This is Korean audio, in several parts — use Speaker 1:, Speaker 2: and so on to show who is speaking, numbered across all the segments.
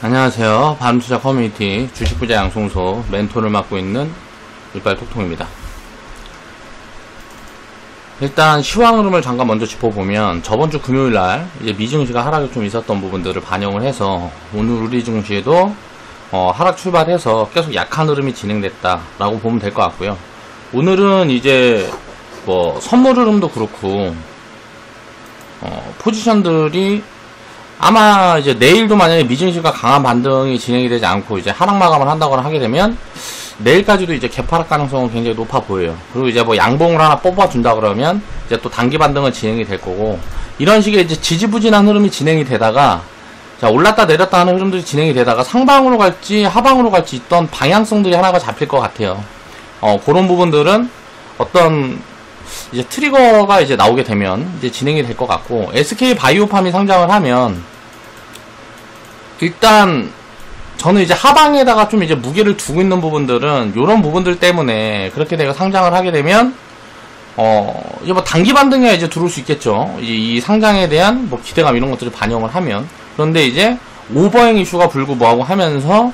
Speaker 1: 안녕하세요. 밤투자 커뮤니티 주식부자 양송소 멘토를 맡고 있는 일발톡통입니다. 일단 시황 흐름을 잠깐 먼저 짚어보면 저번주 금요일날 이제 미증시가 하락이 좀 있었던 부분들을 반영을 해서 오늘 우리 증시에도 하락 출발해서 계속 약한 흐름이 진행됐다라고 보면 될 것 같고요. 오늘은 이제 뭐 선물 흐름도 그렇고 포지션들이 아마 이제 내일도 만약에 미증시가 강한 반등이 진행이 되지 않고 이제 하락 마감을 한다거나 하게 되면 내일까지도 이제 개파락 가능성은 굉장히 높아 보여요. 그리고 이제 뭐 양봉을 하나 뽑아준다 그러면 이제 또 단기 반등은 진행이 될 거고, 이런 식의 이제 지지부진한 흐름이 진행이 되다가 자 올랐다 내렸다 하는 흐름들이 진행이 되다가 상방으로 갈지 하방으로 갈지 있던 방향성들이 하나가 잡힐 것 같아요. 그런 부분들은 어떤 이제 트리거가 이제 나오게 되면 이제 진행이 될 것 같고, SK 바이오팜이 상장을 하면 일단 저는 이제 하방에다가 좀 이제 무게를 두고 있는 부분들은 요런 부분들 때문에 그렇게 내가 상장을 하게 되면 이제 뭐 단기 반등이야 이제 들어올 수 있겠죠. 이 상장에 대한 뭐 기대감 이런 것들을 반영을 하면. 그런데 이제 오버행 이슈가 불고 뭐하고 하면서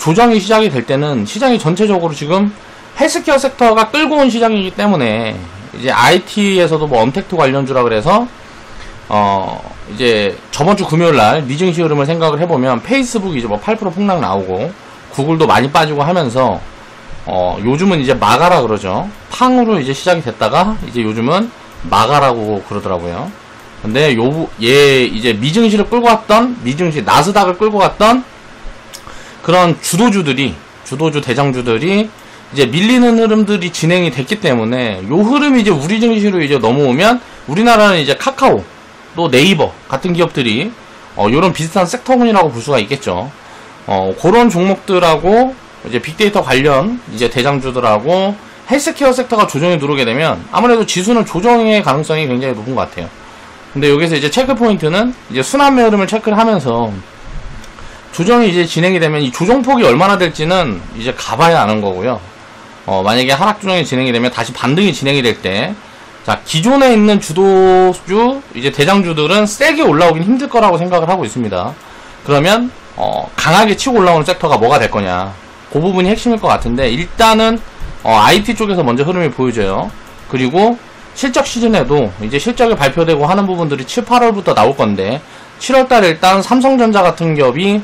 Speaker 1: 조정이 시작이 될 때는 시장이 전체적으로 지금 헬스케어 섹터가 끌고 온 시장이기 때문에 이제 IT에서도 뭐 언택트 관련주라 그래서 이제 저번주 금요일날 미증시 흐름을 생각을 해보면 페이스북이 이제 뭐 8% 폭락 나오고 구글도 많이 빠지고 하면서 요즘은 이제 마가라 그러죠. 팡으로 이제 시작이 됐다가 이제 요즘은 마가라고 그러더라고요. 근데 얘 이제 미증시를 끌고 왔던 미증시 나스닥을 끌고 갔던 그런 주도주 대장주들이 이제 밀리는 흐름들이 진행이 됐기 때문에 요 흐름이 이제 우리 증시로 이제 넘어오면 우리나라는 이제 카카오 또 네이버 같은 기업들이 요런 비슷한 섹터군이라고 볼 수가 있겠죠. 그런 종목들하고 이제 빅데이터 관련 이제 대장주들하고 헬스케어 섹터가 조정이 들어오게 되면 아무래도 지수는 조정의 가능성이 굉장히 높은 것 같아요. 근데 여기서 이제 체크 포인트는 이제 순환매 흐름을 체크를 하면서 조정이 이제 진행이 되면 이 조정폭이 얼마나 될지는 이제 가봐야 아는 거고요. 만약에 하락 조정이 진행이 되면 다시 반등이 진행이 될 때, 자, 기존에 있는 주도주, 이제 대장주들은 세게 올라오긴 힘들 거라고 생각을 하고 있습니다. 그러면, 강하게 치고 올라오는 섹터가 뭐가 될 거냐. 그 부분이 핵심일 것 같은데, 일단은, IT 쪽에서 먼저 흐름이 보여져요. 그리고, 실적 시즌에도 이제 실적이 발표되고 하는 부분들이 7, 8월부터 나올 건데, 7월달에 일단 삼성전자 같은 기업이,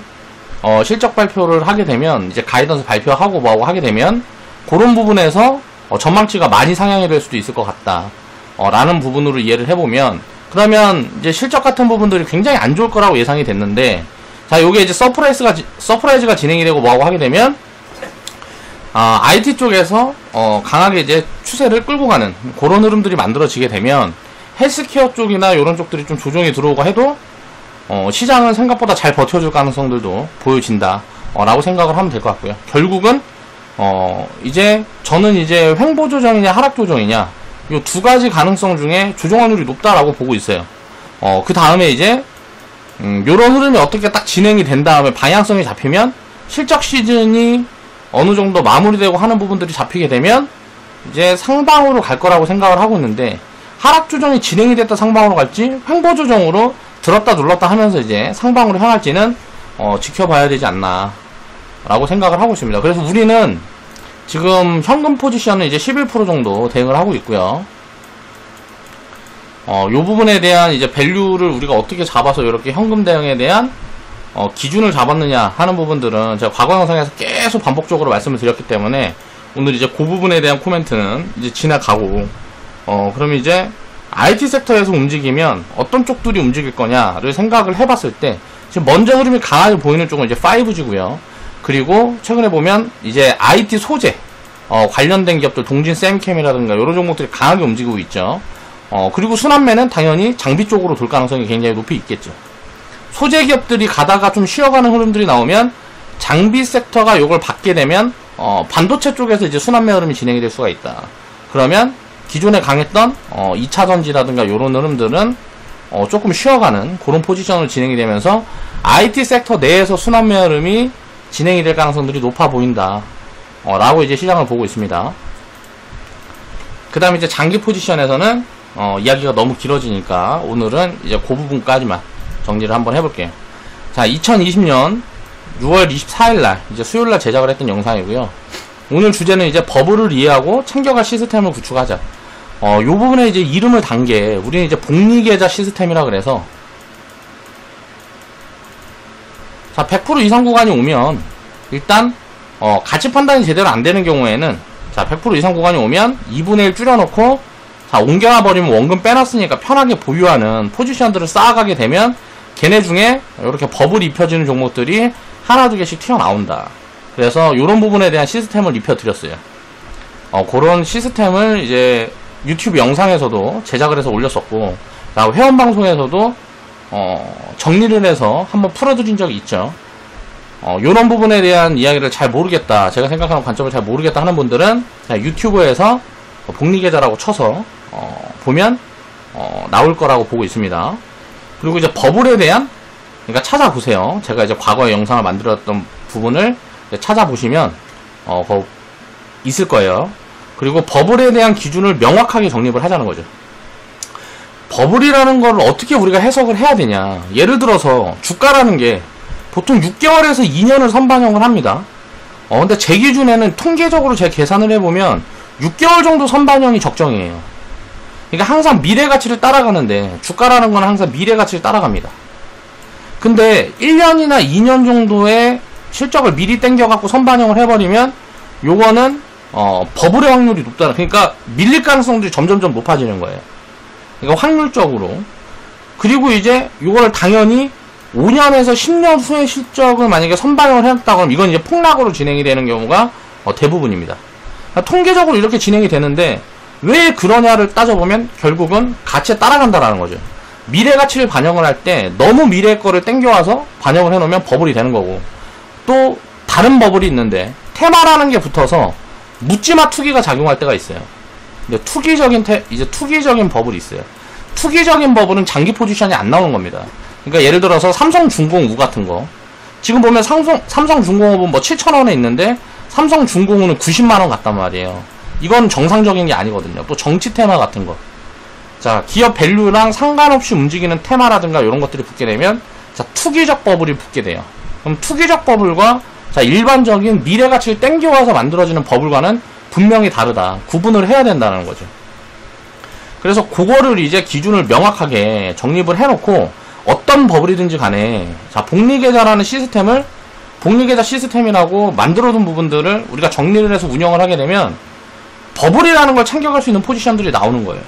Speaker 1: 실적 발표를 하게 되면, 이제 가이던스 발표하고 뭐하고 하게 되면, 그런 부분에서 전망치가 많이 상향이 될 수도 있을 것 같다 라는 부분으로 이해를 해보면, 그러면 이제 실적 같은 부분들이 굉장히 안 좋을 거라고 예상이 됐는데, 자 요게 이제 서프라이즈가 진행이 되고 뭐하고 하게 되면 IT 쪽에서 강하게 이제 추세를 끌고 가는 그런 흐름들이 만들어지게 되면 헬스케어 쪽이나 이런 쪽들이 좀 조정이 들어오고 해도 시장은 생각보다 잘 버텨줄 가능성들도 보여진다 라고 생각을 하면 될 것 같고요. 결국은 이제 저는 이제 횡보 조정이냐 하락 조정이냐 요 두 가지 가능성 중에 조정 확률이 높다라고 보고 있어요. 그 다음에 이제 요런 흐름이 어떻게 딱 진행이 된 다음에 방향성이 잡히면 실적 시즌이 어느 정도 마무리되고 하는 부분들이 잡히게 되면 이제 상방으로 갈 거라고 생각을 하고 있는데, 하락 조정이 진행이 됐다 상방으로 갈지 횡보 조정으로 들었다 눌렀다 하면서 이제 상방으로 향할지는 지켜봐야 되지 않나 라고 생각을 하고 있습니다. 그래서 우리는 지금 현금 포지션은 이제 11% 정도 대응을 하고 있고요. 요 부분에 대한 이제 밸류를 우리가 어떻게 잡아서 이렇게 현금 대응에 대한 기준을 잡았느냐 하는 부분들은 제가 과거 영상에서 계속 반복적으로 말씀을 드렸기 때문에 오늘 이제 그 부분에 대한 코멘트는 이제 지나가고, 그럼 이제 IT 섹터에서 움직이면 어떤 쪽들이 움직일 거냐를 생각을 해봤을 때 지금 먼저 흐름이 강하게 보이는 쪽은 이제 5G고요. 그리고 최근에 보면 이제 IT 소재 관련된 기업들 동진 샘캠이라든가 이런 종목들이 강하게 움직이고 있죠. 그리고 순환매는 당연히 장비 쪽으로 돌 가능성이 굉장히 높이 있겠죠. 소재 기업들이 가다가 좀 쉬어가는 흐름들이 나오면 장비 섹터가 요걸 받게 되면 반도체 쪽에서 이제 순환매 흐름이 진행이 될 수가 있다. 그러면 기존에 강했던 2차전지라든가 이런 흐름들은 조금 쉬어가는 그런 포지션으로 진행이 되면서 IT 섹터 내에서 순환매 흐름이 진행이 될 가능성들이 높아 보인다 라고 이제 시장을 보고 있습니다. 그 다음에 이제 장기 포지션에서는 이야기가 너무 길어지니까 오늘은 이제 그 부분까지만 정리를 한번 해볼게요. 자, 2020년 6월 24일날 이제 수요일날 제작을 했던 영상이고요. 오늘 주제는 이제 버블을 이해하고 챙겨갈 시스템을 구축하자. 요 부분에 이제 이름을 단 게 우리는 이제 복리계좌 시스템이라 그래서, 자, 100% 이상 구간이 오면 일단 가치 판단이 제대로 안 되는 경우에는, 자, 100% 이상 구간이 오면 2분의 1 줄여놓고, 자, 옮겨놔 버리면 원금 빼놨으니까 편하게 보유하는 포지션들을 쌓아가게 되면 걔네 중에 이렇게 버블이 입혀지는 종목들이 하나 두 개씩 튀어나온다. 그래서 이런 부분에 대한 시스템을 입혀드렸어요. 그런 시스템을 이제 유튜브 영상에서도 제작을 해서 올렸었고, 회원 방송에서도 정리를 해서 한번 풀어드린 적이 있죠. 요런 부분에 대한 이야기를 잘 모르겠다, 제가 생각하는 관점을 잘 모르겠다 하는 분들은 유튜브에서 복리계좌라고 쳐서 보면 나올 거라고 보고 있습니다. 그리고 이제 버블에 대한, 그러니까 찾아보세요. 제가 이제 과거에 영상을 만들었던 부분을 찾아보시면 있을 거예요. 그리고 버블에 대한 기준을 명확하게 정립을 하자는 거죠. 버블이라는 걸 어떻게 우리가 해석을 해야 되냐. 예를 들어서 주가라는 게 보통 6개월에서 2년을 선반영을 합니다. 근데 제 기준에는 통계적으로 제가 계산을 해보면 6개월 정도 선반영이 적정이에요. 그러니까 항상 미래 가치를 따라가는데, 주가라는 건 항상 미래 가치를 따라갑니다. 근데 1년이나 2년 정도의 실적을 미리 땡겨갖고 선반영을 해버리면 요거는 버블의 확률이 높다. 그러니까 밀릴 가능성들이 점점점 높아지는 거예요. 그러니까 확률적으로. 그리고 이제 요거를 당연히 5년에서 10년 후의 실적을 만약에 선반영을 해놨다 그러면 이건 이제 폭락으로 진행이 되는 경우가 대부분입니다. 그러니까 통계적으로 이렇게 진행이 되는데 왜 그러냐를 따져보면 결국은 가치에 따라간다라는 거죠. 미래 가치를 반영을 할 때 너무 미래 거를 땡겨와서 반영을 해놓으면 버블이 되는 거고, 또 다른 버블이 있는데 테마라는 게 붙어서 묻지마 투기가 작용할 때가 있어요. 근데 투기적인 버블이 있어요. 투기적인 버블은 장기 포지션이 안 나오는 겁니다. 그러니까 예를 들어서 삼성중공우 같은 거, 지금 보면 삼성중공업은 뭐 7,000원에 있는데 삼성중공우는 90만원 같단 말이에요. 이건 정상적인 게 아니거든요. 또 정치 테마 같은 거, 자, 기업 밸류랑 상관없이 움직이는 테마라든가 이런 것들이 붙게 되면, 자, 투기적 버블이 붙게 돼요. 그럼 투기적 버블과, 자, 일반적인 미래 가치를 땡겨와서 만들어지는 버블과는 분명히 다르다. 구분을 해야 된다는 거죠. 그래서 그거를 이제 기준을 명확하게 정립을 해놓고 어떤 버블이든지 간에, 자, 복리계좌라는 시스템을, 복리계좌 시스템이라고 만들어둔 부분들을 우리가 정리를 해서 운영을 하게 되면 버블이라는 걸 챙겨갈 수 있는 포지션들이 나오는 거예요.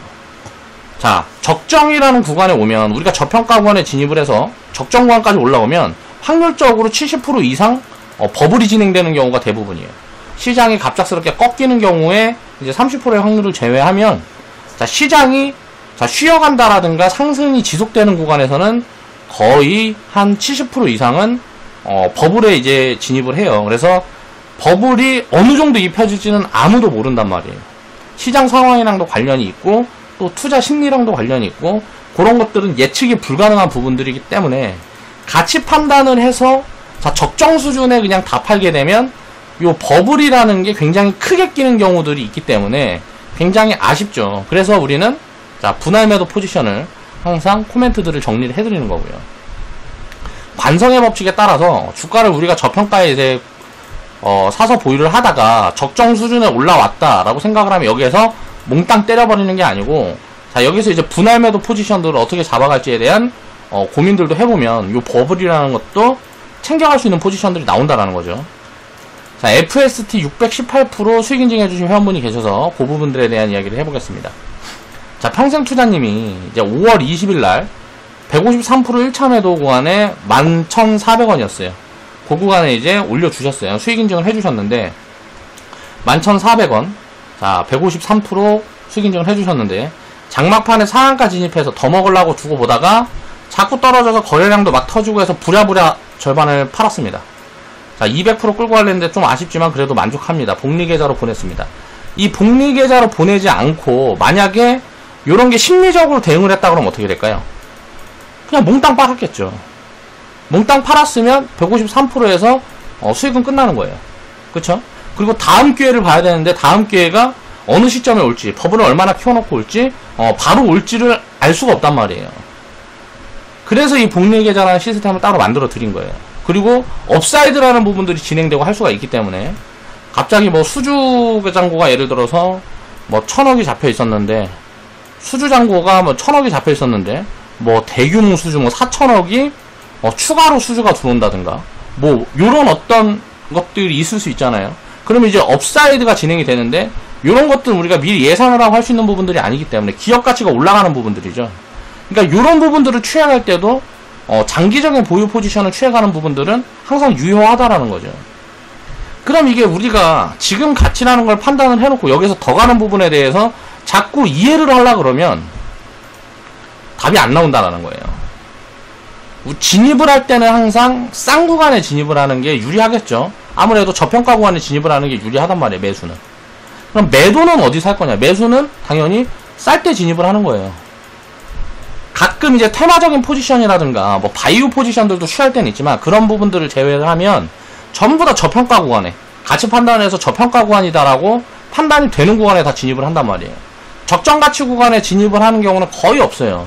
Speaker 1: 자, 적정이라는 구간에 오면, 우리가 저평가 구간에 진입을 해서 적정 구간까지 올라오면 확률적으로 70% 이상 버블이 진행되는 경우가 대부분이에요. 시장이 갑작스럽게 꺾이는 경우에 이제 30%의 확률을 제외하면, 자, 시장이, 자, 쉬어간다라든가 상승이 지속되는 구간에서는 거의 한 70% 이상은 버블에 이제 진입을 해요. 그래서 버블이 어느 정도 입혀질지는 아무도 모른단 말이에요. 시장 상황이랑도 관련이 있고 또 투자 심리랑도 관련이 있고, 그런 것들은 예측이 불가능한 부분들이기 때문에 가치 판단을 해서, 자, 적정 수준에 그냥 다 팔게 되면 요 버블이라는 게 굉장히 크게 끼는 경우들이 있기 때문에 굉장히 아쉽죠. 그래서 우리는, 자, 분할 매도 포지션을 항상 코멘트들을 정리를 해드리는 거고요. 관성의 법칙에 따라서 주가를 우리가 저평가에 이제 사서 보유를 하다가 적정 수준에 올라왔다라고 생각을 하면 여기에서 몽땅 때려버리는 게 아니고, 자, 여기서 이제 분할 매도 포지션들을 어떻게 잡아갈지에 대한 고민들도 해보면 요 버블이라는 것도 챙겨갈 수 있는 포지션들이 나온다라는 거죠. 자, FST 618% 수익 인증해주신 회원분이 계셔서 그 부분들에 대한 이야기를 해보겠습니다. 자, 평생투자님이 이제 5월 20일날 153% 1차 매도 구간에 11,400원이었어요. 그 구간에 이제 올려주셨어요. 수익 인증을 해주셨는데 11,400원, 자, 153% 수익 인증을 해주셨는데 장막판에 상한가 진입해서 더 먹으려고 두고 보다가 자꾸 떨어져서 거래량도 막 터지고 해서 부랴부랴 절반을 팔았습니다. 자, 200% 끌고 가려는데 좀 아쉽지만 그래도 만족합니다. 복리계좌로 보냈습니다. 이 복리계좌로 보내지 않고 만약에 요런 게 심리적으로 대응을 했다 그러면 어떻게 될까요? 그냥 몽땅 팔았겠죠. 몽땅 팔았으면 153%에서 수익은 끝나는 거예요. 그쵸? 그리고 다음 기회를 봐야 되는데 다음 기회가 어느 시점에 올지, 버블을 얼마나 키워놓고 올지 바로 올지를 알 수가 없단 말이에요. 그래서 이 복리계좌라는 시스템을 따로 만들어 드린 거예요. 그리고 업사이드라는 부분들이 진행되고 할 수가 있기 때문에 갑자기 뭐 수주 잔고가 예를 들어서 뭐 1000억이 잡혀 있었는데 수주 잔고가 뭐 1000억이 잡혀 있었는데 뭐 대규모 수주 뭐 4000억이 추가로 수주가 들어온다든가 뭐 요런 어떤 것들이 있을 수 있잖아요. 그러면 이제 업사이드가 진행이 되는데 요런 것들은 우리가 미리 예상을 하고 할 수 있는 부분들이 아니기 때문에 기업 가치가 올라가는 부분들이죠. 그러니까 요런 부분들을 취해갈 때도 장기적인 보유 포지션을 취해가는 부분들은 항상 유효하다라는 거죠. 그럼 이게 우리가 지금 가치라는 걸 판단을 해놓고 여기서 더 가는 부분에 대해서 자꾸 이해를 하려고 그러면 답이 안 나온다라는 거예요. 진입을 할 때는 항상 싼 구간에 진입을 하는 게 유리하겠죠. 아무래도 저평가 구간에 진입을 하는 게 유리하단 말이에요, 매수는. 그럼 매도는 어디서 할 거냐? 매수는 당연히 쌀 때 진입을 하는 거예요. 가끔 이제 테마적인 포지션이라든가 뭐 바이오 포지션들도 취할 때는 있지만 그런 부분들을 제외를 하면 전부 다 저평가 구간에 가치 판단해서 저평가 구간이다라고 판단이 되는 구간에 다 진입을 한단 말이에요. 적정 가치 구간에 진입을 하는 경우는 거의 없어요.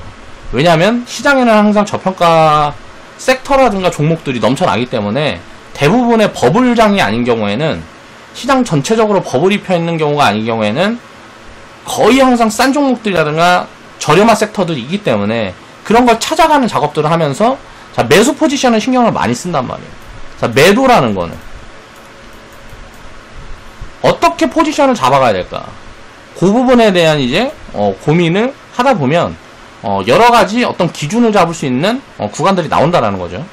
Speaker 1: 왜냐하면 시장에는 항상 저평가 섹터라든가 종목들이 넘쳐나기 때문에 대부분의 버블장이 아닌 경우에는 시장 전체적으로 버블이 펴있는 경우가 아닌 경우에는 거의 항상 싼 종목들이라든가 저렴한 섹터들이 있기 때문에 그런 걸 찾아가는 작업들을 하면서 자, 매수 포지션은 신경을 많이 쓴단 말이에요. 자, 매도라는 거는 어떻게 포지션을 잡아가야 될까? 그 부분에 대한 이제 고민을 하다 보면 여러 가지 어떤 기준을 잡을 수 있는 구간들이 나온다라는 거죠.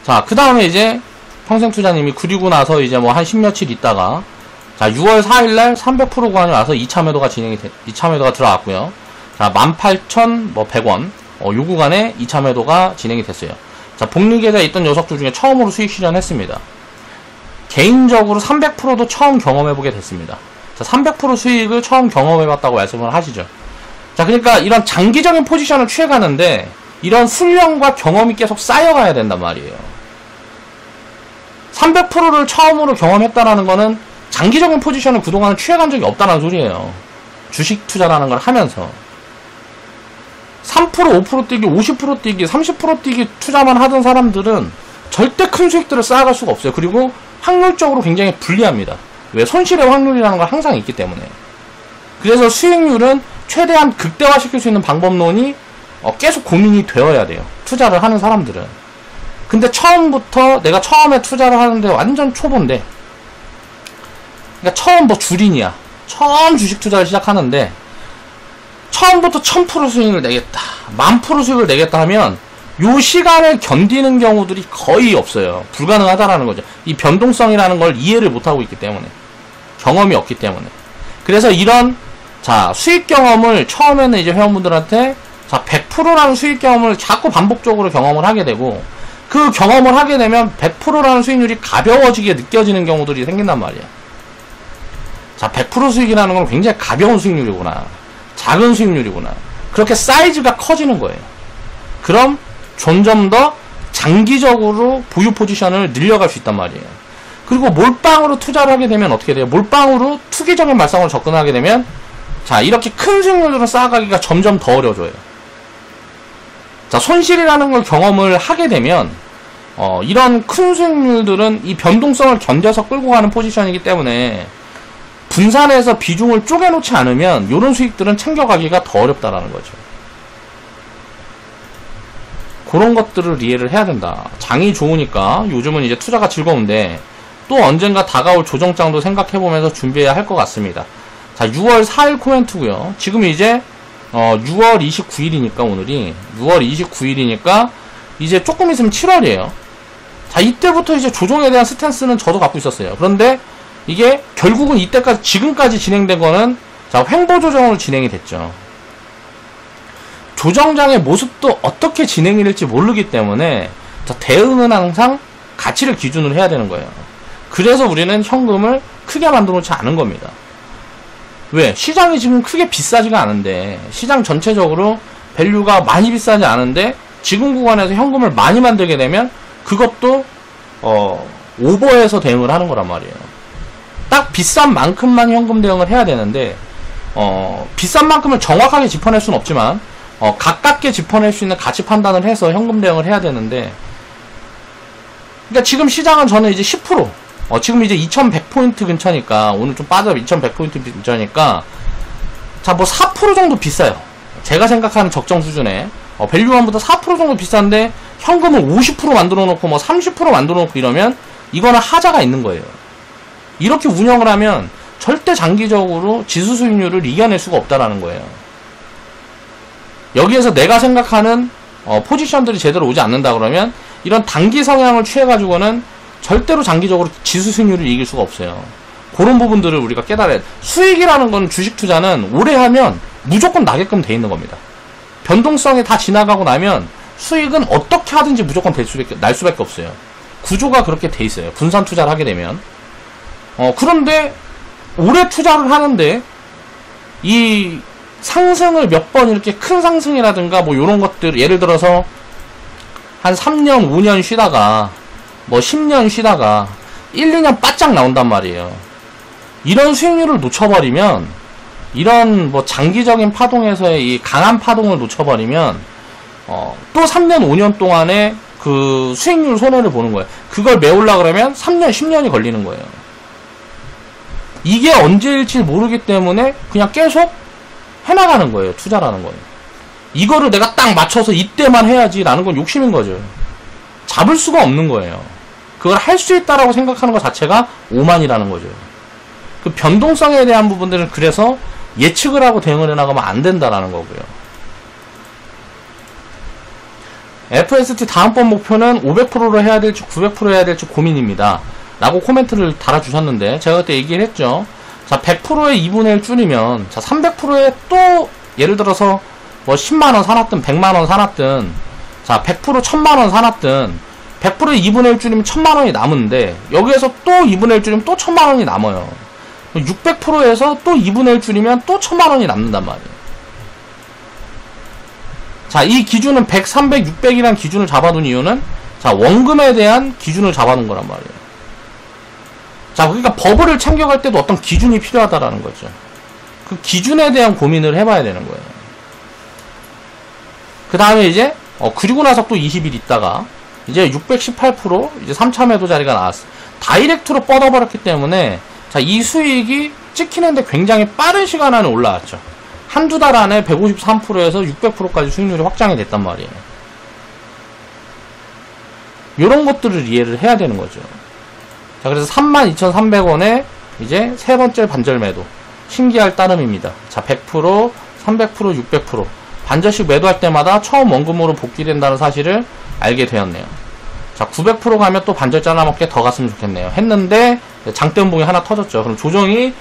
Speaker 1: 자, 그 다음에 이제 평생투자님이 그리고 나서 이제 뭐 한 10며칠 있다가 자, 6월 4일날 300% 구간이 와서 2차 매도가 2차 매도가 들어갔고요. 자, 18,100원. 요 구간에 2차 매도가 진행이 됐어요. 자, 복리계좌에 있던 녀석들 중에 처음으로 수익 실현했습니다. 개인적으로 300%도 처음 경험해보게 됐습니다. 자, 300% 수익을 처음 경험해봤다고 말씀을 하시죠. 자, 그러니까 이런 장기적인 포지션을 취해가는데 이런 훈련과 경험이 계속 쌓여가야 된단 말이에요. 300%를 처음으로 경험했다라는 거는 장기적인 포지션을 그동안 취해간 적이 없다는 소리예요. 주식 투자라는 걸 하면서 3%, 5% 뛰기, 50% 뛰기, 30% 뛰기 투자만 하던 사람들은 절대 큰 수익들을 쌓아갈 수가 없어요. 그리고 확률적으로 굉장히 불리합니다. 왜? 손실의 확률이라는 건 항상 있기 때문에. 그래서 수익률은 최대한 극대화시킬 수 있는 방법론이 계속 고민이 되어야 돼요. 투자를 하는 사람들은. 근데 처음부터 내가 처음에 투자를 하는데 완전 초보인데 그러니까 처음 뭐 주린이야. 처음 주식 투자를 시작하는데 처음부터 1000% 수익을 내겠다. 10,000% 수익을 내겠다 하면 요 시간을 견디는 경우들이 거의 없어요. 불가능하다라는 거죠. 이 변동성이라는 걸 이해를 못하고 있기 때문에. 경험이 없기 때문에. 그래서 이런 자, 수익 경험을 처음에는 이제 회원분들한테 자, 100%라는 수익 경험을 자꾸 반복적으로 경험을 하게 되고 그 경험을 하게 되면 100%라는 수익률이 가벼워지게 느껴지는 경우들이 생긴단 말이야. 자, 100% 수익이라는 건 굉장히 가벼운 수익률이구나. 작은 수익률이구나. 그렇게 사이즈가 커지는 거예요. 그럼 점점 더 장기적으로 보유 포지션을 늘려갈 수 있단 말이에요. 그리고 몰빵으로 투자를 하게 되면 어떻게 돼요? 몰빵으로 투기적인 말상으로 접근하게 되면 자, 이렇게 큰 수익률을 쌓아가기가 점점 더 어려워져요. 자, 손실이라는 걸 경험을 하게 되면 이런 큰 수익률들은 이 변동성을 견뎌서 끌고 가는 포지션이기 때문에 분산해서 비중을 쪼개놓지 않으면 이런 수익들은 챙겨가기가 더 어렵다라는 거죠. 그런 것들을 이해를 해야 된다. 장이 좋으니까 요즘은 이제 투자가 즐거운데 또 언젠가 다가올 조정장도 생각해보면서 준비해야 할 것 같습니다. 자, 6월 4일 코멘트고요. 지금 이제 6월 29일이니까 오늘이 6월 29일이니까 이제 조금 있으면 7월이에요. 자, 이때부터 이제 조정에 대한 스탠스는 저도 갖고 있었어요. 그런데 이게 결국은 이때까지 지금까지 진행된 거는 자, 횡보 조정으로 진행이 됐죠. 조정장의 모습도 어떻게 진행이 될지 모르기 때문에 자, 대응은 항상 가치를 기준으로 해야 되는 거예요. 그래서 우리는 현금을 크게 만들어 놓지 않은 겁니다. 왜? 시장이 지금 크게 비싸지가 않은데 시장 전체적으로 밸류가 많이 비싸지 않은데 지금 구간에서 현금을 많이 만들게 되면 그것도 오버해서 대응을 하는 거란 말이에요. 딱 비싼 만큼만 현금 대응을 해야 되는데 비싼 만큼을 정확하게 짚어낼 수는 없지만 가깝게 짚어낼 수 있는 가치 판단을 해서 현금 대응을 해야 되는데 그러니까 지금 시장은 저는 이제 10%, 지금 이제 2100포인트 근처니까, 오늘 좀 빠져 2100포인트 근처니까, 자, 뭐 4% 정도 비싸요. 제가 생각하는 적정 수준에. 밸류원보다 4% 정도 비싼데, 현금을 50% 만들어 놓고, 뭐 30% 만들어 놓고 이러면, 이거는 하자가 있는 거예요. 이렇게 운영을 하면, 절대 장기적으로 지수 수익률을 이겨낼 수가 없다라는 거예요. 여기에서 내가 생각하는, 포지션들이 제대로 오지 않는다 그러면, 이런 단기 성향을 취해가지고는 절대로 장기적으로 지수 수익률을 이길 수가 없어요. 그런 부분들을 우리가 깨달아야 돼. 수익이라는 건 주식 투자는 오래 하면 무조건 나게끔 돼 있는 겁니다. 변동성이 다 지나가고 나면 수익은 어떻게 하든지 무조건 날 수밖에 없어요. 구조가 그렇게 돼 있어요. 분산 투자를 하게 되면. 그런데 오래 투자를 하는데 이 상승을 몇 번 이렇게 큰 상승이라든가 뭐 요런 것들, 예를 들어서 한 3년, 5년 쉬다가 뭐 10년 쉬다가 1, 2년 바짝 나온단 말이에요. 이런 수익률을 놓쳐버리면, 이런 뭐 장기적인 파동에서의 이 강한 파동을 놓쳐버리면 또 3년, 5년 동안에 그 수익률 손해를 보는 거예요. 그걸 메우려고 그러면 3년, 10년이 걸리는 거예요. 이게 언제일지 모르기 때문에 그냥 계속 해나가는 거예요. 투자라는 거예요. 이거를 내가 딱 맞춰서 이때만 해야지 라는 건 욕심인 거죠. 잡을 수가 없는 거예요. 그걸 할 수 있다라고 생각하는 것 자체가 오만이라는 거죠. 그 변동성에 대한 부분들은 그래서 예측을 하고 대응을 해나가면 안 된다라는 거고요. FST 다음번 목표는 500%로 해야 될지 900% 해야 될지 고민입니다. 라고 코멘트를 달아주셨는데, 제가 그때 얘기를 했죠. 자, 100%의 2분의 1 줄이면, 자, 300%의 또, 예를 들어서, 뭐, 10만원 사놨든, 100만원 사놨든, 자, 100% 1000만원 사놨든, 100%의 2분의 1 줄이면 1000만원이 남은데, 여기에서 또 2분의 1 줄이면 또 1000만원이 남아요. 600%에서 또 2분의 1 줄이면 또 1000만원이 남는단 말이에요. 자, 이 기준은 100, 300, 600이라는 기준을 잡아둔 이유는, 자, 원금에 대한 기준을 잡아둔 거란 말이에요. 자, 그러니까 버블을 챙겨갈 때도 어떤 기준이 필요하다라는 거죠. 그 기준에 대한 고민을 해봐야 되는 거예요. 그 다음에 이제, 그리고 나서 또 20일 있다가, 이제 618%, 이제 3차 매도 자리가 나왔어. 다이렉트로 뻗어버렸기 때문에, 자, 이 수익이 찍히는데 굉장히 빠른 시간 안에 올라왔죠. 한두 달 안에 153%에서 600%까지 수익률이 확장이 됐단 말이에요. 요런 것들을 이해를 해야 되는 거죠. 자, 그래서 32,300원에 이제 세 번째 반절 매도. 신기할 따름입니다. 자, 100%, 300%, 600%. 반절씩 매도할 때마다 처음 원금으로 복귀된다는 사실을 알게 되었네요. 자, 900% 가면 또 반절 잘라먹게 더 갔으면 좋겠네요. 했는데, 장대음봉이 하나 터졌죠. 그럼 조정이,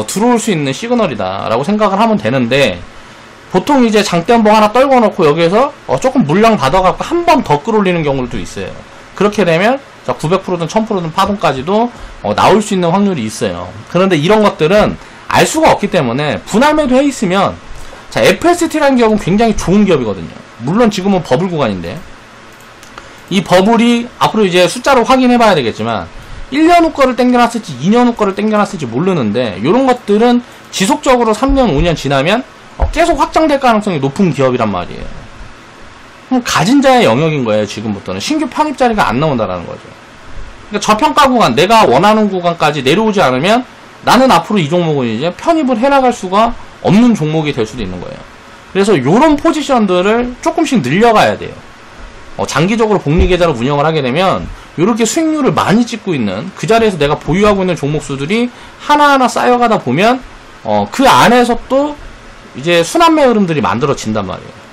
Speaker 1: 들어올 수 있는 시그널이다. 라고 생각을 하면 되는데, 보통 이제 장대음봉 하나 떨궈 놓고 여기에서, 조금 물량 받아갖고 한 번 더 끌어올리는 경우도 있어요. 그렇게 되면, 자, 900%든 1000%든 파동까지도 나올 수 있는 확률이 있어요. 그런데 이런 것들은 알 수가 없기 때문에 분할 매도해 있으면, 자, FST라는 기업은 굉장히 좋은 기업이거든요. 물론 지금은 버블 구간인데, 이 버블이 앞으로 이제 숫자로 확인해 봐야 되겠지만 1년 후 거를 땡겨놨을지 2년 후 거를 땡겨놨을지 모르는데, 이런 것들은 지속적으로 3년 5년 지나면 계속 확장될 가능성이 높은 기업이란 말이에요. 가진 자의 영역인 거예요. 지금부터는 신규 편입 자리가 안 나온다라는 거죠. 그러니까 저평가 구간, 내가 원하는 구간까지 내려오지 않으면 나는 앞으로 이 종목은 이제 편입을 해나갈 수가 없는 종목이 될 수도 있는 거예요. 그래서 요런 포지션들을 조금씩 늘려가야 돼요. 장기적으로 복리 계좌로 운영을 하게 되면 요렇게 수익률을 많이 찍고 있는, 그 자리에서 내가 보유하고 있는 종목수들이 하나하나 쌓여가다 보면 그 안에서 또 이제 순환매 흐름들이 만들어진단 말이에요.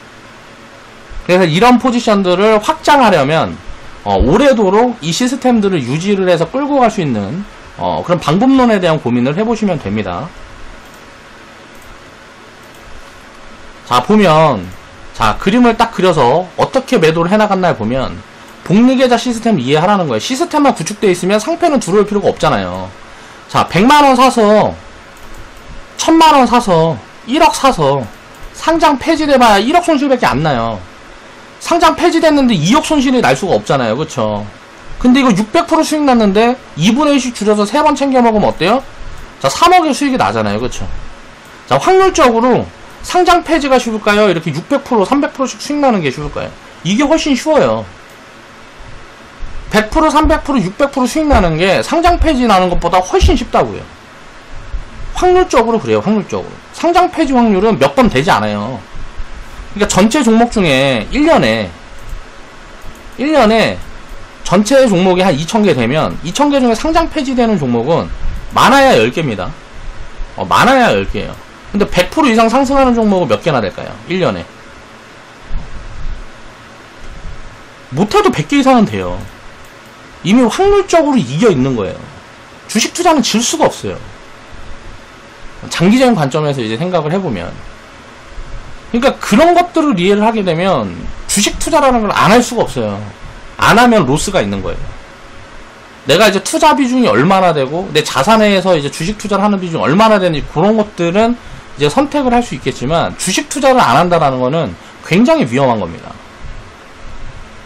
Speaker 1: 그래서 이런 포지션들을 확장하려면 오래도록 이 시스템들을 유지를 해서 끌고 갈 수 있는 그런 방법론에 대한 고민을 해보시면 됩니다. 자, 보면, 자, 그림을 딱 그려서 어떻게 매도를 해나갔나 보면 복리계좌 시스템을 이해하라는 거예요. 시스템만 구축되어 있으면 상패는 들어올 필요가 없잖아요. 자, 100만원 사서 1000만원 사서 1억 사서 상장 폐지돼봐야 1억 손실밖에 안 나요. 상장 폐지됐는데 2억 손실이 날 수가 없잖아요. 그쵸? 근데 이거 600% 수익 났는데 2분의 1씩 줄여서 3번 챙겨 먹으면 어때요? 자, 3억의 수익이 나잖아요. 그쵸? 자, 확률적으로 상장 폐지가 쉬울까요? 이렇게 600%, 300%씩 수익 나는 게 쉬울까요? 이게 훨씬 쉬워요. 100%, 300%, 600% 수익 나는 게 상장 폐지 나는 것보다 훨씬 쉽다고요. 확률적으로 그래요. 확률적으로. 상장 폐지 확률은 몇 번 되지 않아요. 그러니까 전체 종목 중에 1년에 전체 종목이 한 2,000개 되면 2,000개 중에 상장 폐지되는 종목은 많아야 10개입니다. 많아야 10개예요. 근데 100% 이상 상승하는 종목은 몇 개나 될까요? 1년에. 못해도 100개 이상은 돼요. 이미 확률적으로 이겨 있는 거예요. 주식 투자는 질 수가 없어요. 장기적인 관점에서 이제 생각을 해보면. 그러니까 그런 것들을 이해를 하게 되면 주식 투자라는 걸 안 할 수가 없어요. 안 하면 로스가 있는 거예요. 내가 이제 투자 비중이 얼마나 되고 내 자산에서 이제 주식 투자를 하는 비중이 얼마나 되는지 그런 것들은 이제 선택을 할 수 있겠지만 주식 투자를 안 한다라는 거는 굉장히 위험한 겁니다.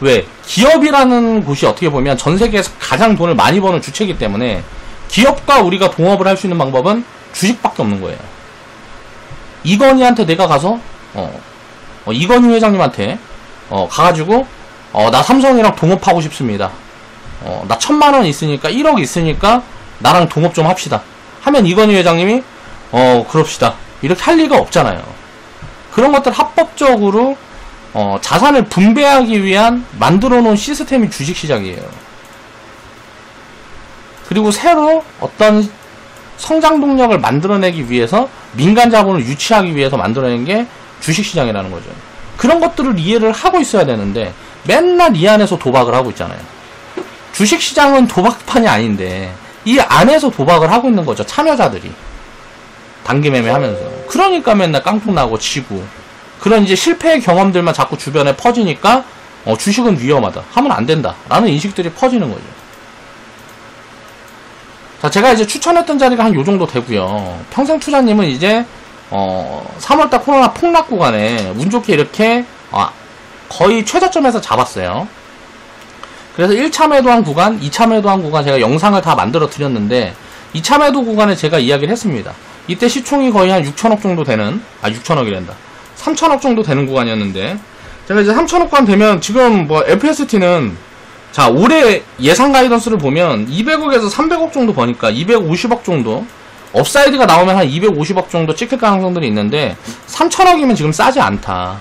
Speaker 1: 왜? 기업이라는 곳이 어떻게 보면 전 세계에서 가장 돈을 많이 버는 주체이기 때문에 기업과 우리가 동업을 할 수 있는 방법은 주식밖에 없는 거예요. 이건희한테 내가 가서 이건희 회장님한테 가가지고 나 삼성이랑 동업하고 싶습니다. 나 1,000만원 있으니까 1억 있으니까 나랑 동업 좀 합시다 하면 이건희 회장님이 그럽시다 이렇게 할 리가 없잖아요. 그런 것들 합법적으로 자산을 분배하기 위한 만들어 놓은 시스템이 주식시장이에요. 그리고 새로 어떤 성장 동력을 만들어내기 위해서 민간 자본을 유치하기 위해서 만들어낸 게 주식시장이라는 거죠. 그런 것들을 이해를 하고 있어야 되는데 맨날 이 안에서 도박을 하고 있잖아요. 주식시장은 도박판이 아닌데 이 안에서 도박을 하고 있는 거죠. 참여자들이 단기매매 하면서. 그러니까 맨날 깡통나고 지고 그런 이제 실패의 경험들만 자꾸 주변에 퍼지니까 주식은 위험하다 하면 안 된다 라는 인식들이 퍼지는 거죠. 자, 제가 이제 추천했던 자리가 한 요정도 되고요. 평생투자님은 이제 3월달 코로나 폭락 구간에 운 좋게 이렇게 거의 최저점에서 잡았어요. 그래서 1차 매도한 구간, 2차 매도한 구간 제가 영상을 다 만들어 드렸는데 2차 매도 구간에 제가 이야기를 했습니다. 이때 시총이 거의 한 6천억 정도 되는 6천억이란다 3천억 정도 되는 구간이었는데 제가 이제 3천억 구간 되면 지금 뭐 FST는 자 올해 예상 가이던스를 보면 200억에서 300억 정도 버니까 250억 정도 업사이드가 나오면 한 250억 정도 찍힐 가능성들이 있는데 3천억이면 지금 싸지 않다.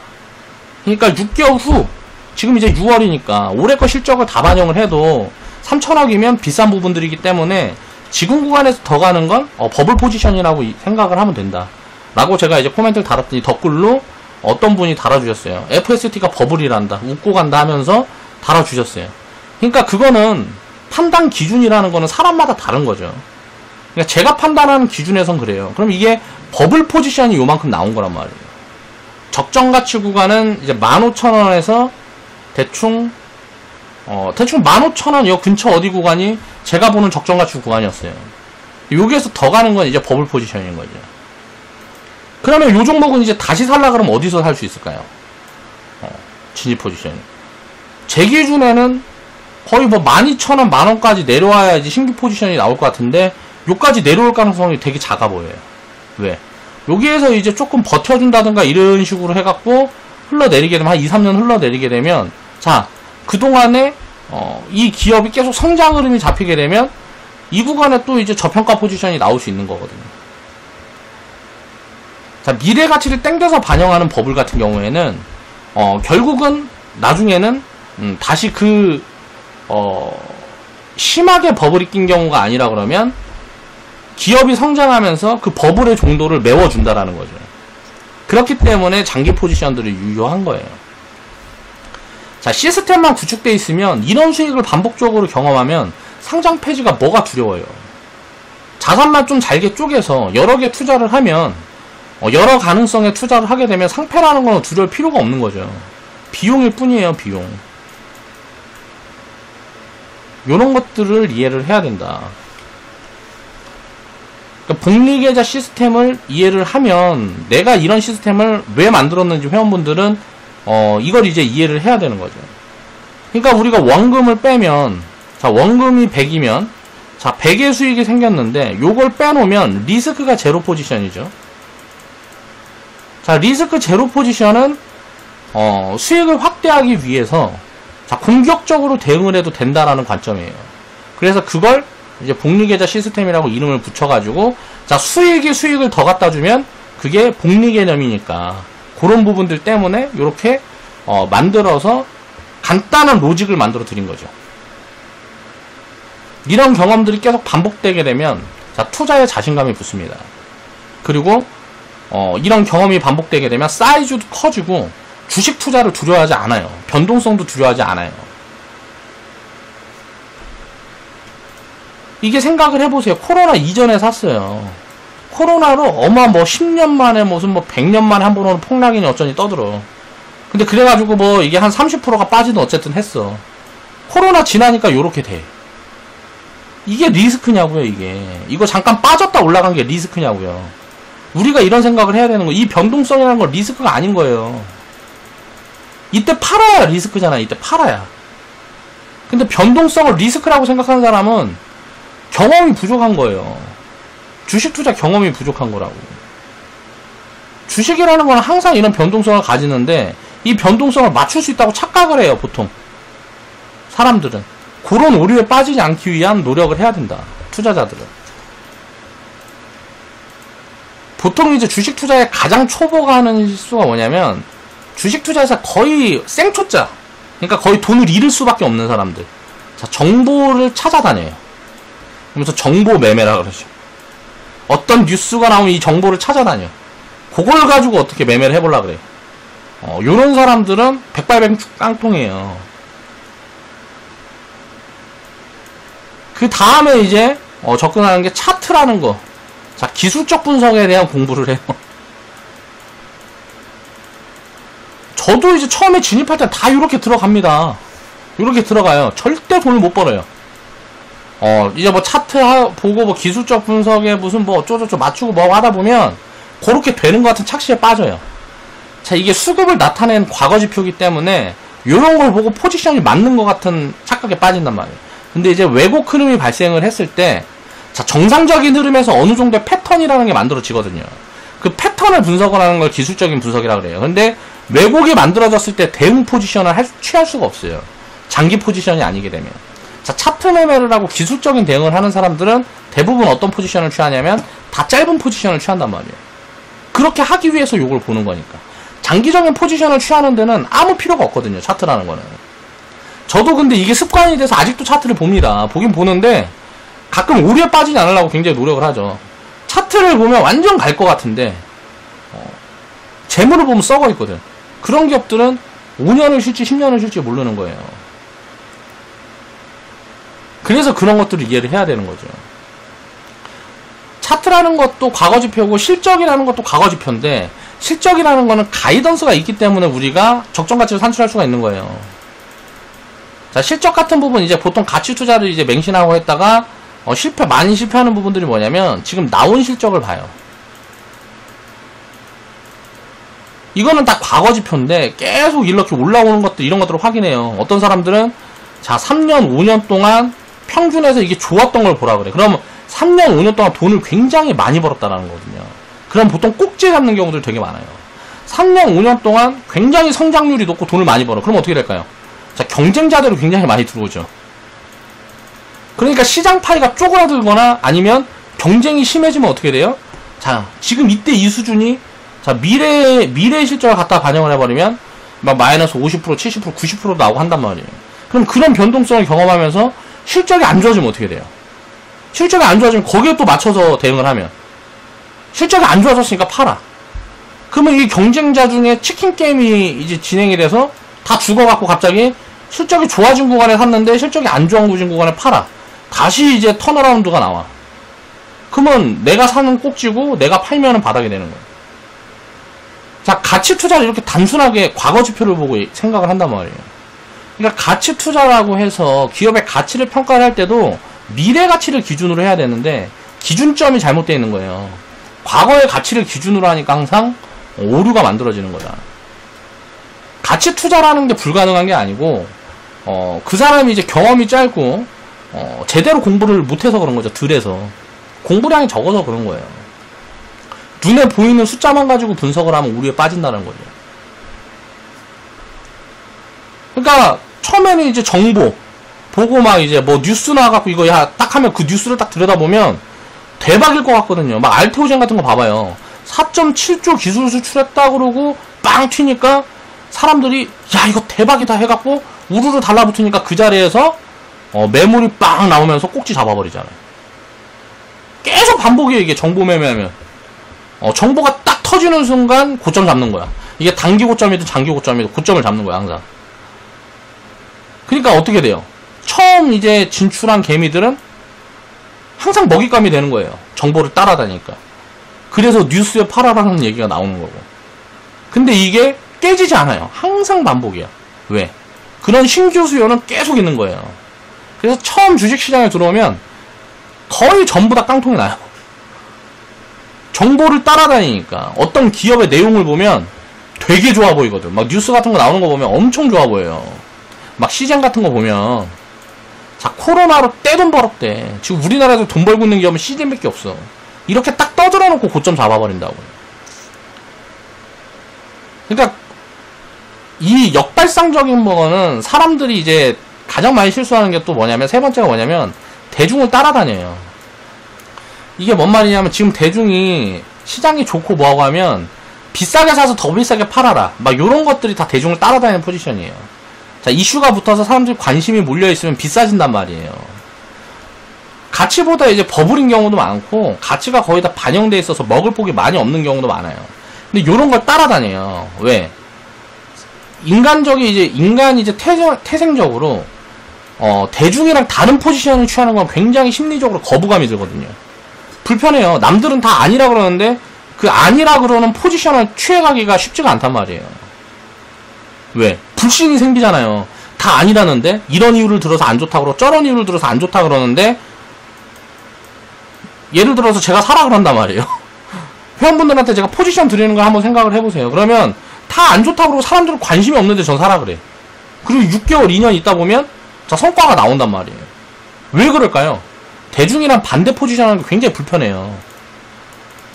Speaker 1: 그러니까 6개월 후 지금 이제 6월이니까 올해 거 실적을 다 반영을 해도 3천억이면 비싼 부분들이기 때문에 지금 구간에서 더 가는 건 버블 포지션이라고 생각을 하면 된다 라고 제가 이제 코멘트를 달았더니 댓글로 어떤 분이 달아주셨어요. FST가 버블이란다 웃고 간다 하면서 달아주셨어요. 그러니까 그거는 판단 기준이라는 거는 사람마다 다른 거죠. 그러니까 제가 판단하는 기준에선 그래요. 그럼 이게 버블 포지션이 요만큼 나온 거란 말이에요. 적정 가치 구간은 이제 15,000원에서 대충 15,000원 요 근처 어디 구간이 제가 보는 적정 가치 구간이었어요. 여기에서 더 가는 건 이제 버블 포지션인 거죠. 그러면 요 종목은 이제 다시 살라 그러면 어디서 살 수 있을까요? 진입 포지션이. 제 기준에는 거의 뭐 12,000원, 만원까지 내려와야지 신규 포지션이 나올 것 같은데 요까지 내려올 가능성이 되게 작아 보여요. 왜? 여기에서 이제 조금 버텨준다든가 이런 식으로 해갖고 흘러내리게 되면 한 2, 3년 흘러내리게 되면 자 그동안에 이 기업이 계속 성장 흐름이 잡히게 되면 이 구간에 또 이제 저평가 포지션이 나올 수 있는 거거든요. 자 미래 가치를 땡겨서 반영하는 버블 같은 경우에는 결국은 나중에는 다시 심하게 버블이 낀 경우가 아니라 그러면 기업이 성장하면서 그 버블의 정도를 메워준다라는 거죠. 그렇기 때문에 장기 포지션들이 유효한 거예요. 자, 시스템만 구축되어 있으면 이런 수익을 반복적으로 경험하면 상장 폐지가 뭐가 두려워요. 자산만 좀 잘게 쪼개서 여러 개 투자를 하면 여러 가능성에 투자를 하게 되면 상패라는 건 두려울 필요가 없는 거죠. 비용일 뿐이에요, 비용. 요런 것들을 이해를 해야 된다. 그러니까 복리계좌 시스템을 이해를 하면 내가 이런 시스템을 왜 만들었는지 회원분들은 이걸 이제 이해를 해야 되는 거죠. 그러니까 우리가 원금을 빼면 자 원금이 100이면 자 100의 수익이 생겼는데 요걸 빼놓으면 리스크가 제로 포지션이죠. 자 리스크 제로 포지션은 수익을 확대하기 위해서 자, 공격적으로 대응을 해도 된다라는 관점이에요. 그래서 그걸 이제 복리계좌 시스템이라고 이름을 붙여가지고, 자, 수익이 수익을 더 갖다 주면 그게 복리 개념이니까 그런 부분들 때문에 이렇게 만들어서 간단한 로직을 만들어 드린 거죠. 이런 경험들이 계속 반복되게 되면, 자, 투자에 자신감이 붙습니다. 그리고 이런 경험이 반복되게 되면 사이즈도 커지고 주식 투자를 두려워하지 않아요. 변동성도 두려워하지 않아요. 이게 생각을 해보세요. 코로나 이전에 샀어요. 코로나로 어마 10년 만에 무슨 100년 만에 한 번 오는 폭락이니 어쩌니 떠들어. 근데 그래가지고 이게 한 30%가 빠지든 어쨌든 했어. 코로나 지나니까 요렇게 돼. 이게 리스크냐고요, 이게. 이거 잠깐 빠졌다 올라간 게 리스크냐고요. 우리가 이런 생각을 해야 되는 거. 이 변동성이라는 건 리스크가 아닌 거예요. 이때 팔아야 리스크잖아. 이때 팔아야. 근데 변동성을 리스크라고 생각하는 사람은 경험이 부족한 거예요. 주식 투자 경험이 부족한 거라고. 주식이라는 건 항상 이런 변동성을 가지는데 이 변동성을 맞출 수 있다고 착각을 해요, 보통. 사람들은. 그런 오류에 빠지지 않기 위한 노력을 해야 된다. 투자자들은. 보통 이제 주식 투자에 가장 초보가 하는 실수가 뭐냐면, 주식 투자에서 거의 생초짜, 그러니까 거의 돈을 잃을 수밖에 없는 사람들. 자, 정보를 찾아다녀요. 그러면서 정보 매매라 그러죠. 어떤 뉴스가 나오면 이 정보를 찾아다녀. 그걸 가지고 어떻게 매매를 해보려고 그래요. 요런 사람들은 백발백중 깡통이에요. 그 다음에 이제 접근하는 게 차트라는 거. 자, 기술적 분석에 대한 공부를 해요. 저도 이제 처음에 진입할 때 다 이렇게 들어갑니다. 이렇게 들어가요. 절대 돈을 못 벌어요. 이제 차트 보고 기술적 분석에 무슨 어쩌고저쩌고 맞추고 하다 보면 그렇게 되는 것 같은 착시에 빠져요. 자, 이게 수급을 나타낸 과거지표이기 때문에 요런 걸 보고 포지션이 맞는 것 같은 착각에 빠진단 말이에요. 근데 이제 왜곡 흐름이 발생을 했을 때, 자, 정상적인 흐름에서 어느 정도의 패턴이라는 게 만들어지거든요. 그 패턴을 분석을 하는 걸 기술적인 분석이라고 그래요. 근데 왜곡이 만들어졌을 때 대응 포지션을 취할 수가 없어요. 장기 포지션이 아니게 되면. 자, 차트 매매를 하고 기술적인 대응을 하는 사람들은 대부분 어떤 포지션을 취하냐면 다 짧은 포지션을 취한단 말이에요. 그렇게 하기 위해서 요걸 보는 거니까. 장기적인 포지션을 취하는 데는 아무 필요가 없거든요, 차트라는 거는. 저도 근데 이게 습관이 돼서 아직도 차트를 봅니다. 보긴 보는데 가끔 오류에 빠지지 않으려고 굉장히 노력을 하죠. 차트를 보면 완전 갈 것 같은데 재물을 보면 썩어 있거든. 그런 기업들은 5년을 쉴지 10년을 쉴지 모르는 거예요. 그래서 그런 것들을 이해를 해야 되는 거죠. 차트라는 것도 과거지표고 실적이라는 것도 과거지표인데, 실적이라는 거는 가이던스가 있기 때문에 우리가 적정 가치를 산출할 수가 있는 거예요. 자, 실적 같은 부분 이제 보통 가치 투자를 이제 맹신하고 했다가 많이 실패하는 부분들이 뭐냐면, 지금 나온 실적을 봐요. 이거는 다 과거지표인데 계속 이렇게 올라오는 것들, 이런 것들을 확인해요. 어떤 사람들은 자, 3년 5년 동안 평균에서 이게 좋았던 걸 보라 그래. 그럼 3년 5년 동안 돈을 굉장히 많이 벌었다라는 거거든요. 그럼 보통 꼭지에 잡는 경우들 되게 많아요. 3년 5년 동안 굉장히 성장률이 높고 돈을 많이 벌어. 그럼 어떻게 될까요? 자, 경쟁자들이 굉장히 많이 들어오죠. 그러니까 시장 파이가 쪼그라들거나 아니면 경쟁이 심해지면 어떻게 돼요? 자, 지금 이때 이 수준이, 자, 미래의 실적을 갖다 반영을 해버리면 막 마이너스 50%, 70%, 90% 나오고 한단 말이에요. 그럼 그런 변동성을 경험하면서 실적이 안 좋아지면 어떻게 돼요? 실적이 안 좋아지면 거기에 또 맞춰서 대응을 하면, 실적이 안 좋아졌으니까 팔아. 그러면 이 경쟁자 중에 치킨 게임이 이제 진행이 돼서 다 죽어갖고 갑자기 실적이 좋아진 구간에 샀는데 실적이 안 좋아진 구간에 팔아. 다시 이제 턴어라운드가 나와. 그러면 내가 사는 꼭지고 내가 팔면은 바닥이 되는 거예요. 자, 가치 투자를 이렇게 단순하게 과거지표를 보고 생각을 한단 말이에요. 그러니까 가치 투자라고 해서 기업의 가치를 평가를 할 때도 미래 가치를 기준으로 해야 되는데 기준점이 잘못되어 있는 거예요. 과거의 가치를 기준으로 하니까 항상 오류가 만들어지는 거다. 가치 투자라는 게 불가능한 게 아니고 그 사람이 이제 경험이 짧고 제대로 공부를 못해서 그런 거죠. 덜해서. 공부량이 적어서 그런 거예요. 눈에 보이는 숫자만 가지고 분석을 하면 오류에 빠진다는 거죠. 그러니까 처음에는 이제 정보 보고 막 이제 뭐 뉴스 나와갖고 이거 야 딱 하면 그 뉴스를 딱 들여다보면 대박일 것 같거든요. 막 알테오젠 같은 거 봐봐요. 4.7조 기술 수출했다 그러고 빵 튀니까 사람들이 야 이거 대박이다 해갖고 우르르 달라붙으니까 그 자리에서 매물이 빵 나오면서 꼭지 잡아버리잖아요. 계속 반복이에요. 이게 정보 매매하면 정보가 딱 터지는 순간 고점 잡는 거야. 이게 단기 고점이든 장기 고점이든 고점을 잡는 거야 항상. 그러니까 어떻게 돼요? 처음 이제 진출한 개미들은 항상 먹잇감이 되는 거예요. 정보를 따라다니니까. 그래서 뉴스에 팔아라는 얘기가 나오는 거고. 근데 이게 깨지지 않아요. 항상 반복이야. 왜? 그런 신규 수요는 계속 있는 거예요. 그래서 처음 주식시장에 들어오면 거의 전부 다 깡통이 나요. 정보를 따라다니니까 어떤 기업의 내용을 보면 되게 좋아 보이거든. 막 뉴스 같은 거 나오는 거 보면 엄청 좋아 보여요. 막 시장 같은 거 보면 자 코로나로 떼돈 벌었대. 지금 우리나라에서 돈 벌고 있는 기업은 시즌밖에 없어. 이렇게 딱 떠들어 놓고 고점 잡아버린다고. 그러니까 이 역발상적인 거는 사람들이 이제 가장 많이 실수하는 게 또 뭐냐면 세 번째가 뭐냐면 대중을 따라다녀요. 이게 뭔 말이냐면 지금 대중이 시장이 좋고 뭐하고 하면 비싸게 사서 더 비싸게 팔아라 막 요런 것들이 다 대중을 따라다니는 포지션이에요. 자 이슈가 붙어서 사람들이 관심이 몰려있으면 비싸진단 말이에요. 가치보다 이제 버블인 경우도 많고 가치가 거의 다 반영돼 있어서 먹을 폭이 많이 없는 경우도 많아요. 근데 요런 걸 따라다녀요. 왜? 인간이 이제 태생적으로 대중이랑 다른 포지션을 취하는 건 굉장히 심리적으로 거부감이 들거든요. 불편해요. 남들은 다 아니라 그러는데 그 아니라 그러는 포지션을 취해가기가 쉽지가 않단 말이에요. 왜? 불신이 생기잖아요. 다 아니라는데 이런 이유를 들어서 안 좋다 그러고 저런 이유를 들어서 안 좋다 그러는데 예를 들어서 제가 사라 그런단 말이에요. 회원분들한테 제가 포지션 드리는 걸 한번 생각을 해보세요. 그러면 다 안 좋다 그러고 사람들은 관심이 없는데 전 사라 그래. 그리고 6개월, 2년 있다 보면 자 성과가 나온단 말이에요. 왜 그럴까요? 대중이랑 반대 포지션하는 게 굉장히 불편해요.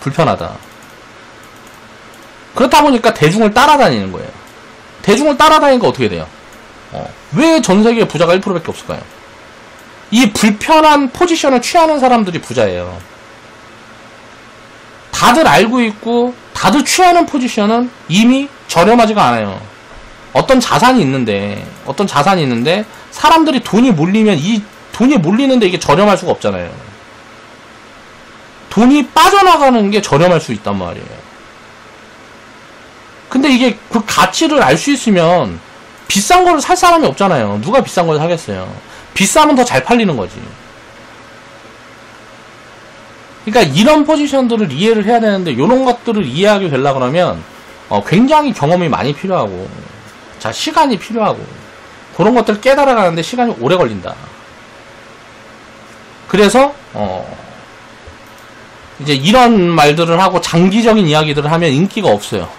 Speaker 1: 불편하다. 그렇다 보니까 대중을 따라다니는 거예요. 대중을 따라다니니까 어떻게 돼요? 왜 전 세계 부자가 1%밖에 없을까요? 이 불편한 포지션을 취하는 사람들이 부자예요. 다들 알고 있고 다들 취하는 포지션은 이미 저렴하지가 않아요. 어떤 자산이 있는데 사람들이 돈이 몰리면 이 돈이 몰리는데 이게 저렴할 수가 없잖아요. 돈이 빠져나가는 게 저렴할 수 있단 말이에요. 근데 이게 그 가치를 알 수 있으면 비싼 거를 살 사람이 없잖아요. 누가 비싼 걸 사겠어요. 비싸면 더 잘 팔리는 거지. 그러니까 이런 포지션들을 이해를 해야 되는데 이런 것들을 이해하게 되려고 그러면 굉장히 경험이 많이 필요하고 자 시간이 필요하고 그런 것들을 깨달아가는데 시간이 오래 걸린다. 그래서 이제 이런 말들을 하고 장기적인 이야기들을 하면 인기가 없어요.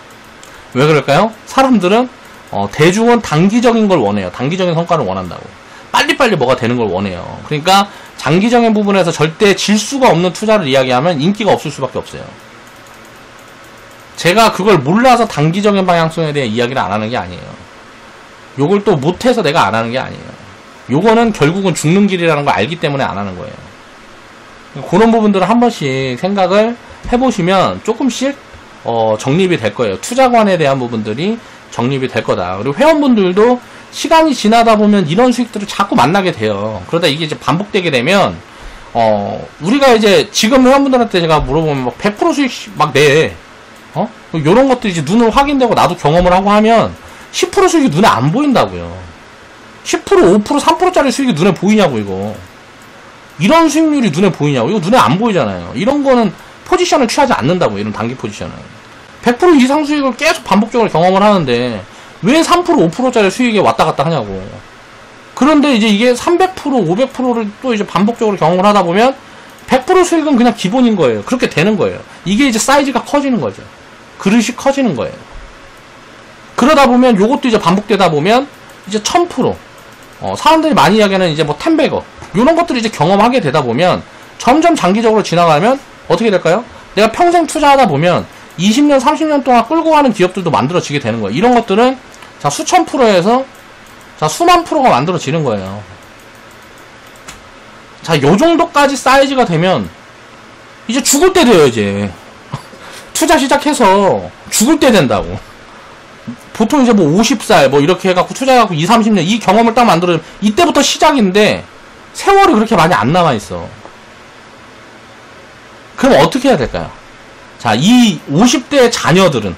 Speaker 1: 왜 그럴까요? 사람들은 대중은 단기적인 걸 원해요. 단기적인 성과를 원한다고. 빨리빨리 뭐가 되는 걸 원해요. 그러니까 장기적인 부분에서 절대 질 수가 없는 투자를 이야기하면 인기가 없을 수밖에 없어요. 제가 그걸 몰라서 단기적인 방향성에 대해 이야기를 안 하는 게 아니에요. 요걸 또 못해서 내가 안 하는 게 아니에요. 요거는 결국은 죽는 길이라는 걸 알기 때문에 안 하는 거예요. 그런 부분들을 한 번씩 생각을 해보시면 조금씩 정립이 될 거예요. 투자관에 대한 부분들이 정립이 될 거다. 그리고 회원분들도 시간이 지나다 보면 이런 수익들을 자꾸 만나게 돼요. 그러다 이게 이제 반복되게 되면 우리가 이제 지금 회원분들한테 제가 물어보면 막 100% 수익 막 내. 요런 것들이 이제 눈으로 확인되고 나도 경험을 하고 하면 10% 수익이 눈에 안 보인다고요. 10%, 5%, 3%짜리 수익이 눈에 보이냐고 이거. 이런 수익률이 눈에 보이냐고. 이거 눈에 안 보이잖아요. 이런 거는 포지션을 취하지 않는다고. 이런 단기 포지션은 100% 이상 수익을 계속 반복적으로 경험을 하는데 왜 3%, 5%짜리 수익에 왔다 갔다 하냐고. 그런데 이제 이게 300%, 500%를 또 이제 반복적으로 경험을 하다 보면 100% 수익은 그냥 기본인 거예요. 그렇게 되는 거예요. 이게 이제 사이즈가 커지는 거죠. 그릇이 커지는 거예요. 그러다 보면 요것도 이제 반복되다 보면 이제 1000%, 사람들이 많이 이야기하는 이제 뭐 10배거 요런 것들을 이제 경험하게 되다 보면 점점 장기적으로 지나가면 어떻게 될까요? 내가 평생 투자하다 보면 20년, 30년 동안 끌고 가는 기업들도 만들어지게 되는 거예요. 이런 것들은 자 수천 프로에서 자, 수만 프로가 만들어지는 거예요. 자, 요 정도까지 사이즈가 되면 이제 죽을 때 돼요, 이제. 투자 시작해서 죽을 때 된다고. 보통 이제 뭐 50살 뭐 이렇게 해갖고 투자해갖고 20, 30년 이 경험을 딱 만들어주면 이때부터 시작인데 세월이 그렇게 많이 안 남아있어. 그럼 어떻게 해야 될까요? 자, 이 50대의 자녀들은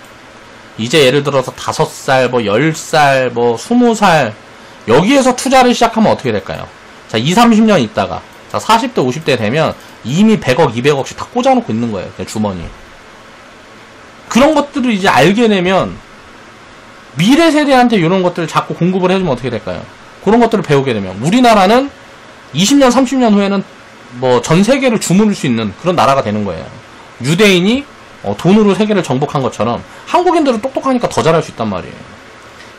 Speaker 1: 이제 예를 들어서 5살, 뭐 10살, 뭐 20살 여기에서 투자를 시작하면 어떻게 될까요? 자, 20, 30년 있다가 자, 40대, 50대 되면 이미 100억, 200억씩 다 꽂아놓고 있는 거예요. 그냥 주머니에. 그런 것들을 이제 알게 되면 미래 세대한테 이런 것들을 자꾸 공급을 해주면 어떻게 될까요? 그런 것들을 배우게 되면 우리나라는 20년, 30년 후에는 뭐 전 세계를 주무를 수 있는 그런 나라가 되는 거예요. 유대인이 돈으로 세계를 정복한 것처럼 한국인들은 똑똑하니까 더 잘할 수 있단 말이에요.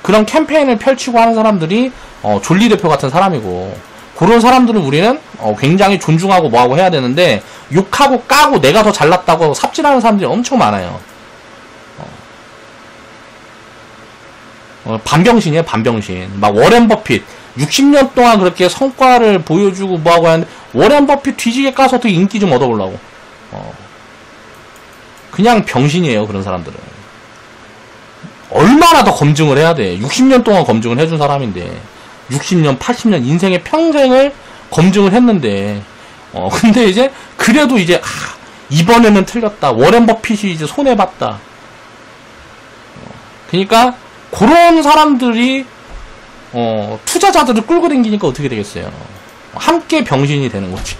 Speaker 1: 그런 캠페인을 펼치고 하는 사람들이 존리 대표 같은 사람이고 그런 사람들을 우리는 굉장히 존중하고 뭐하고 해야 되는데 욕하고 까고 내가 더 잘났다고 삽질하는 사람들이 엄청 많아요. 반병신이에요, 반병신. 막 워렌 버핏 60년 동안 그렇게 성과를 보여주고 뭐하고 하는데 워렌 버핏 뒤지게 까서 어떻게 인기 좀 얻어보려고. 그냥 병신이에요, 그런 사람들은. 얼마나 더 검증을 해야 돼. 60년 동안 검증을 해준 사람인데 60년, 80년 인생의 평생을 검증을 했는데 근데 이제 그래도 이제 이번에는 틀렸다. 워렌 버핏이 이제 손해봤다. 그러니까 그런 사람들이 투자자들을 끌고 다니니까 어떻게 되겠어요? 함께 병신이 되는 거지.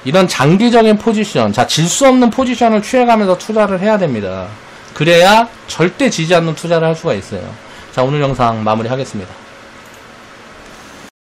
Speaker 1: 이런 장기적인 포지션, 자, 질 수 없는 포지션을 취해가면서 투자를 해야 됩니다. 그래야 절대 지지 않는 투자를 할 수가 있어요. 자, 오늘 영상 마무리하겠습니다.